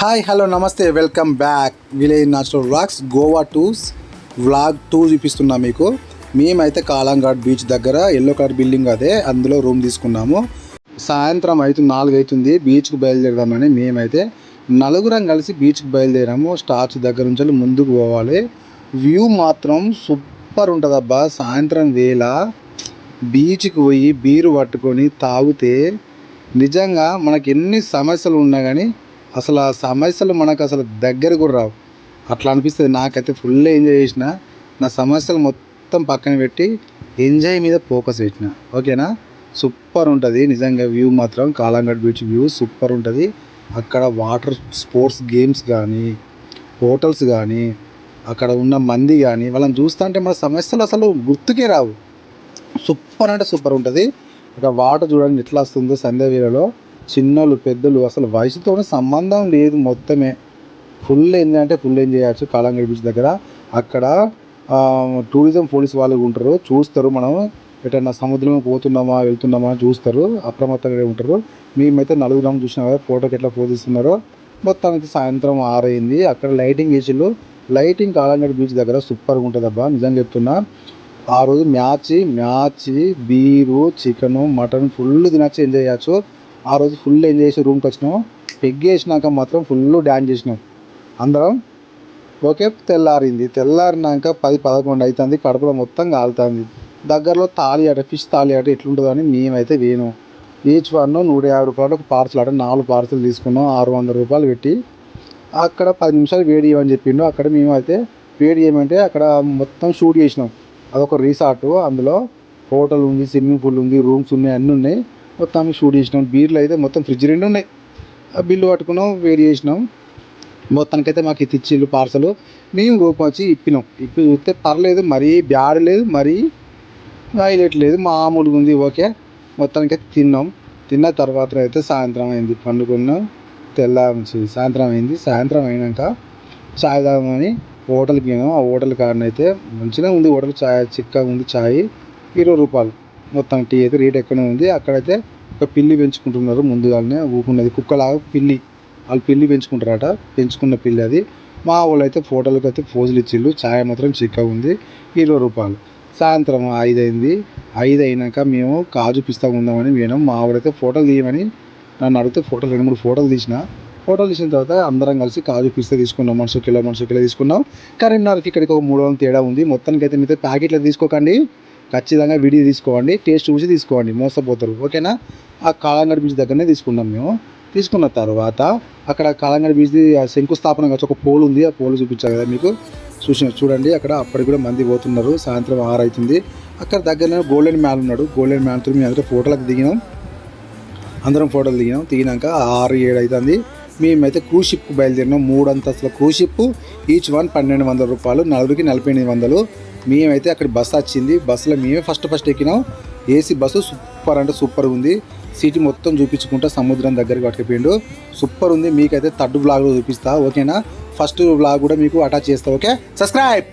Hi hello నమస్తే welcome back village natural vlogs Goa tours vlog 2 చూపిస్తున్నా మీకు. మేమైతే కాలంఘాట్ బీచ్ దగ్గర ఎల్లో కలర్ బిల్డింగ్ అదే అందులో రూమ్ తీసుకున్నాము. సాయంత్రం 4 అవుతుంది, బీచ్కి బయలుదేరదామని మేమైతే నలుగురం కలిసి బీచ్కి బయలుదేరాము. స్టార్స్ దగ్గర నుంచి ముందుకు పోవాలి. వ్యూ మాత్రం సూపర్ ఉంటుంది అబ్బా. సాయంత్రం వేళ బీచ్కి పోయి బీరు పట్టుకొని తాగితే నిజంగా మనకి ఎన్ని సమస్యలు ఉన్నా కానీ అసలు ఆ సమస్యలు మనకు అసలు దగ్గర కూడా రావు. అట్లా అనిపిస్తుంది. నాకైతే ఫుల్ ఎంజాయ్ చేసిన. నా సమస్యలు మొత్తం పక్కన పెట్టి ఎంజాయ్ మీద ఫోకస్ పెట్టిన. ఓకేనా, సూపర్ ఉంటుంది నిజంగా. వ్యూ మాత్రం కాలంఘాట్ బీచ్ వ్యూ సూపర్ ఉంటుంది. అక్కడ వాటర్ స్పోర్ట్స్ గేమ్స్ కానీ, హోటల్స్ కానీ, అక్కడ ఉన్న మంది కానీ వాళ్ళని చూస్తుంటే మన సమస్యలు అసలు గుర్తుకే రావు. సూపర్ అంటే సూపర్ ఉంటుంది. అక్కడ వాటర్ చూడండి ఎట్లా వస్తుందో సంధ్య వేళలో. చిన్నోళ్ళు పెద్దలు అసలు వయసుతో సంబంధం లేదు, మొత్తమే ఫుల్ ఎంజాయ్ అంటే ఫుల్ ఎంజాయ్ చేయవచ్చు కాలంఘాట్ బీచ్ దగ్గర. అక్కడ టూరిజం పోలీస్ వాళ్ళు ఉంటారు, చూస్తారు మనం ఎటన్నా సముద్రం పోతున్నామా వెళ్తున్నామా చూస్తారు, అప్రమత్తంగా ఉంటారు. మేమైతే నలుగురం చూసినా కదా ఫోటోకి ఎట్లా పోదిస్తున్నారో. మొత్తానికి సాయంత్రం 6 అయింది. అక్కడ లైటింగ్ వేసిళ్ళు. లైటింగ్ కాలంఘాట్ బీచ్ దగ్గర సూపర్గా ఉంటుంది అబ్బా, నిజంగా చెప్తున్నా. ఆ రోజు match beer chicken mutton full తినచ్చు, ఎంజాయ్ చేయచ్చు. ఆ రోజు ఫుల్ ఎంజాయ్ చేసి రూమ్కి వచ్చినాం. పెగ్గేసినాక మాత్రం ఫుల్ డ్యాన్స్ చేసినాం అందరం. ఓకే, తెల్లారినాక 10-11 అవుతుంది. కడుపులో మొత్తం కాలుతుంది. దగ్గరలో తాళియాట, ఫిష్ తాళియాట ఎట్లుంటుందో అని మేమైతే వేను. ఈచ్ వన్ 150 రూపాయలు ఒక పార్సల్ ఆట. 4 పార్సల్ తీసుకున్నాం 600 రూపాయలు పెట్టి. అక్కడ 10 నిమిషాలు వేడి చేయమని చెప్పిండు. అక్కడ మేమైతే వేడి చేయమంటే అక్కడ మొత్తం షూట్ చేసినాం. అదొక రిసార్ట్, అందులో హోటల్ ఉంది, స్విమ్మింగ్ పూల్ ఉంది, రూమ్స్ ఉన్నాయి, అన్నీ ఉన్నాయి. మొత్తం షూట్ చేసినాం. బీర్లు అయితే మొత్తం ఫ్రిడ్జ్ 2 ఉన్నాయి. ఆ బిల్లు పట్టుకున్నాం, వేడి చేసినాం. మొత్తానికైతే మాకు ఇది ఇచ్చిళ్ళు పార్సల్. మేము రూపం వచ్చి ఇప్పి చూస్తే పర్లేదు, మరీ బ్యాడ్ లేదు, మరీ హైలైట్ లేదు, మామూలుగా ఉంది. ఓకే, మొత్తానికైతే తిన్న తర్వాత అయితే సాయంత్రం అయింది, పండుకున్నాం. సాయంత్రం అయింది. సాయంత్రం అయినాక చాయ్ తాగమని హోటల్కి పోయినాం. ఆ హోటల్ కాడనైతే మంచిగా ఉంది హోటల్. చాయ్ చిక్కగా ఉంది, చాయ్ 20 రూపాయలు. మొత్తం టీ అయితే రేట్ ఎక్కువనే ఉంది. అక్కడైతే ఒక పిల్లి పెంచుకుంటున్నారు ముందుగానే, ఊకున్నది కుక్కలాగా పిల్లి. వాళ్ళు పిల్లి పెంచుకుంటారట, పెంచుకున్న పిల్లి అది. మా వాళ్ళు అయితే ఫోటోలకు అయితే పోజులు ఇచ్చిళ్ళు. ఛాయ్ మాత్రం చిక్కగా ఉంది, 20 రూపాయలు. సాయంత్రం 5 అయింది. 5 అయినాక మేము కాజు పిస్తా ఉందామని పోయినాం. మా వాడైతే ఫోటోలు తీయమని నన్ను అడిగితే 2-3 ఫోటోలు తీసిన తర్వాత అందరం కలిసి కాజు పిస్తా తీసుకున్నాం. మనిషి కిలో తీసుకున్నాం. కరీంనగర్కి ఇక్కడికి ఒక 300 తేడా ఉంది. మొత్తానికి అయితే మీతో ప్యాకెట్లు తీసుకోకండి, ఖచ్చితంగా వీడియో తీసుకోండి, టేస్ట్ చూసి తీసుకోండి, మోసపోతారు. ఓకేనా. ఆ కాలంఘాట్ బీచ్ దగ్గరనే తీసుకున్నాం మేము. తీసుకున్న తర్వాత అక్కడ కాలంఘాట్ బీచ్ది శంకుస్థాపన వచ్చి ఒక పోల్ ఉంది. ఆ పోల్ చూపించాను కదా మీకు, చూడండి. అక్కడ అప్పటికి కూడా మంది పోతున్నారు. సాయంత్రం 6 అవుతుంది. అక్కడ దగ్గరనే గోల్డెన్ మ్యాన్ ఉన్నాడు. గోల్డెన్ మ్యాన్తో మేము అందరూ ఫోటోలకు దిగినాం. దిగినాక 6-7 అవుతుంది. మేమైతే క్రూజ్ షిప్కి బయలుదేరినాం. 3 అంతస్తుల క్రూజ్ షిప్. ఈచ్ వన్ 1200 రూపాయలు, నలుగురికి 4800. మేమైతే అక్కడ బస్సు వచ్చింది. బస్సులో మేమే ఫస్ట్ ఎక్కినాం. ఏసీ బస్సు సూపర్ అంటే సూపర్ ఉంది. సిటీ మొత్తం చూపించుకుంటా సముద్రం దగ్గరికి పట్టుకుపోయిండు. సూపర్ ఉంది. మీకైతే థర్డ్ బ్లాగ్లో చూపిస్తా. ఓకేనా, ఫస్ట్ బ్లాగ్ కూడా మీకు అటాచ్ చేస్తా. Okay, subscribe.